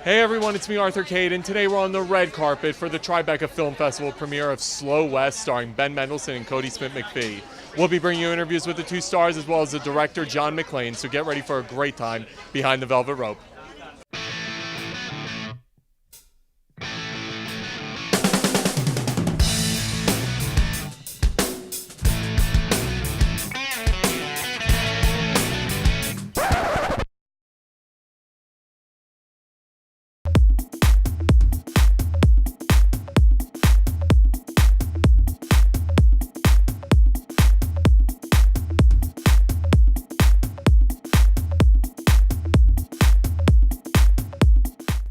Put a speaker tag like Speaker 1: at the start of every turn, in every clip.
Speaker 1: Hey everyone, it's me Arthur Kade, and today we're on the red carpet for the Tribeca Film Festival premiere of Slow West starring Ben Mendelsohn and Kodi Smit-McPhee. We'll be bringing you interviews with the two stars as well as the director John Maclean, so get ready for a great time behind the velvet rope.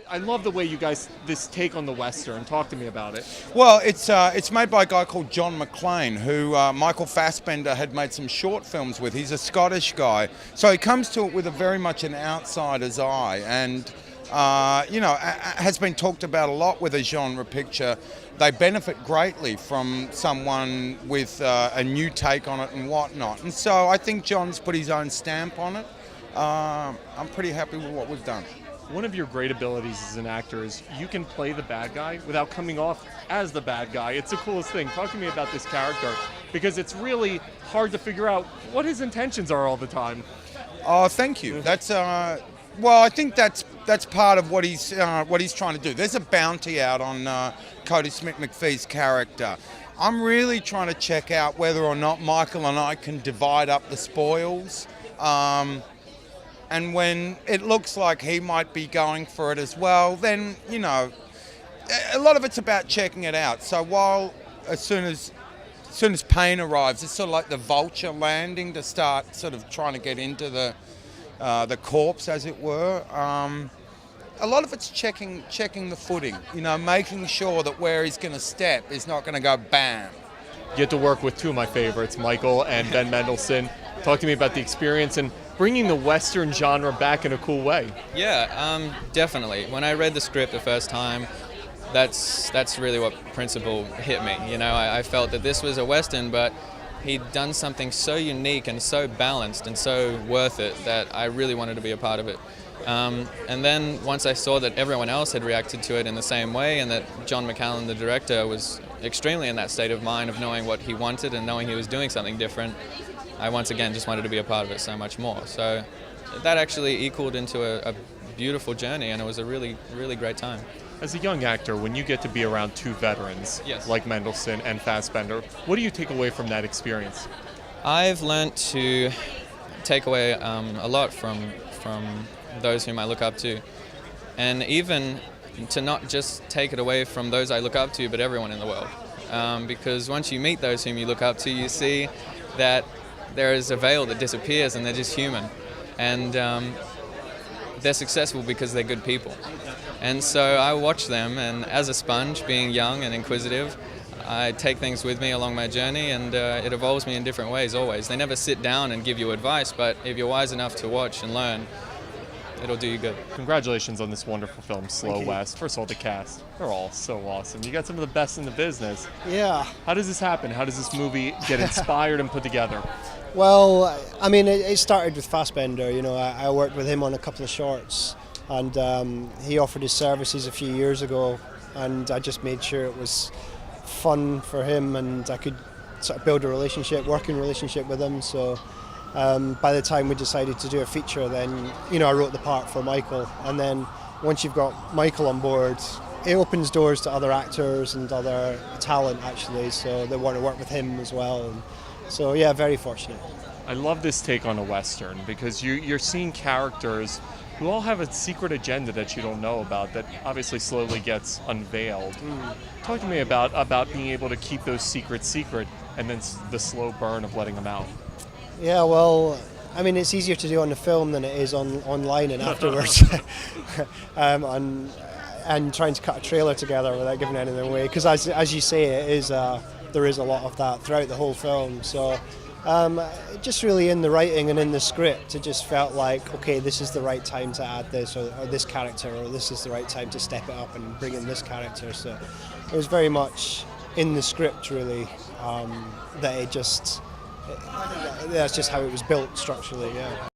Speaker 1: I love the way you guys, this take on the Western. Talk to me about it.
Speaker 2: Well, it's made by a guy called John Maclean, who Michael Fassbender had made some short films with. He's a Scottish guy. So he comes to it with a very much an outsider's eye and, has been talked about a lot with a genre picture. They benefit greatly from someone with a new take on it and whatnot. And so I think John's put his own stamp on it. I'm pretty happy with what we've done.
Speaker 1: One of your great abilities as an actor is you can play the bad guy without coming off as the bad guy. It's the coolest thing. Talk to me about this character, because it's really hard to figure out what his intentions are all the time.
Speaker 2: Oh, thank you. That's well, I think that's part of what he's trying to do. There's a bounty out on Kodi Smit-McPhee's character. I'm really trying to check out whether or not Michael and I can divide up the spoils. And when it looks like he might be going for it as well, then, a lot of it's about checking it out. So while as soon as pain arrives, it's sort of like the vulture landing to start sort of trying to get into the corpse, as it were. A lot of it's checking the footing, making sure that where he's going to step is not going to go bam.
Speaker 1: You get to work with two of my favorites, Michael and Ben Mendelsohn. Talk to me about the experience and bringing the Western genre back in a cool way.
Speaker 3: Yeah, definitely. When I read the script the first time, that's really what principle hit me. I felt that this was a Western, but he'd done something so unique and so balanced and so worth it that I really wanted to be a part of it. And then once I saw that everyone else had reacted to it in the same way and that John Maclean, the director, was extremely in that state of mind of knowing what he wanted and knowing he was doing something different, I once again just wanted to be a part of it so much more. So that actually equaled into a beautiful journey, and it was a really, really great time.
Speaker 1: As a young actor, when you get to be around two veterans,
Speaker 3: yes,
Speaker 1: like Mendelsohn and Fassbender, what do you take away from that experience?
Speaker 3: I've learned to take away a lot from those whom I look up to, and even to not just take it away from those I look up to, but everyone in the world. Because once you meet those whom you look up to, you see that there is a veil that disappears and they're just human. And they're successful because they're good people. And so I watch them, and as a sponge, being young and inquisitive, I take things with me along my journey, and it evolves me in different ways always. They never sit down and give you advice, but if you're wise enough to watch and learn, it'll do you good.
Speaker 1: Congratulations on this wonderful film, Slow West. First of all, the cast, they're all so awesome. You got some of the best in the business.
Speaker 4: Yeah.
Speaker 1: How does this happen? How does this movie get inspired and put together?
Speaker 4: Well, I mean, it started with Fassbender. I worked with him on a couple of shorts, and he offered his services a few years ago, and I just made sure it was fun for him and I could sort of build a working relationship with him. So by the time we decided to do a feature, then, I wrote the part for Michael. And then once you've got Michael on board, it opens doors to other actors and other talent, actually, so they want to work with him as well. And so, yeah, very fortunate.
Speaker 1: I love this take on a Western because you're seeing characters who all have a secret agenda that you don't know about that obviously slowly gets unveiled. Talk to me about being able to keep those secrets secret and then the slow burn of letting them out.
Speaker 4: Yeah, well, I mean, it's easier to do on the film than it is online and afterwards. And trying to cut a trailer together without giving anything away, because as you say, there is a lot of that throughout the whole film. So just really in the writing and in the script, it just felt like, okay, this is the right time to add this or this character, or this is the right time to step it up and bring in this character. So it was very much in the script, really, that that's just how it was built structurally, yeah.